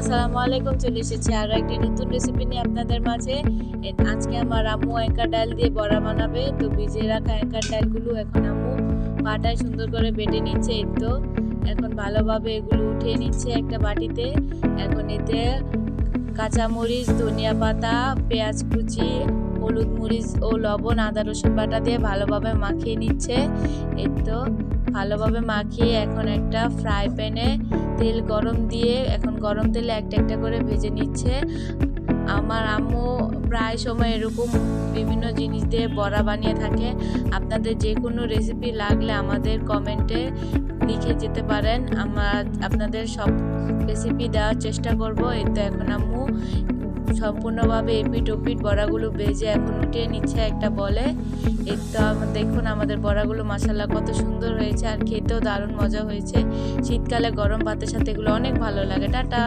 আসসালামু আলাইকুম। চলে এসেছি আরও একটি নতুন রেসিপি নিয়ে আপনাদের মাঝে। আজকে আমার আম্মু এঁকার ডাল দিয়ে বড়া বানাবে। তো ভিজিয়ে রাখা এঁকার ডালগুলো এখন আম্মু পাটায় সুন্দর করে বেটে নিচ্ছে। এই তো এখন ভালোভাবে এগুলো উঠিয়ে নিচ্ছে একটা বাটিতে। এখন এতে কাঁচামরিচ, ধনিয়া পাতা, পেঁয়াজ কুচি, হলুদ মরিচ ও লবণ, আদা রসুন বাটা দিয়ে ভালোভাবে মাখিয়ে নিচ্ছে। এই তো ভালোভাবে মাখিয়ে এখন একটা ফ্রাই প্যানে তেল গরম দিয়ে এখন গরম তেলে একটা একটা করে ভেজে নিচ্ছে। আমার আম্মু প্রায় সময় এরকম বিভিন্ন জিনিস দিয়ে বড়া বানিয়ে থাকে। আপনাদের যে কোনো রেসিপি লাগলে আমাদের কমেন্টে লিখে যেতে পারেন, আমরা আপনাদের সব রেসিপি দেওয়ার চেষ্টা করব। এই তো এখন আম্মু সম্পূর্ণভাবে এপিট ওপিট বড়াগুলো ভেজে এখন উঠিয়ে নিচ্ছে একটা বলে। এই তো দেখুন আমাদের বড়াগুলো মাশাআল্লাহ কত সুন্দর হয়েছে, আর খেতেও দারুণ মজা হয়েছে। শীতকালে গরম ভাতের সাথে এগুলো অনেক ভালো লাগে। টাটা।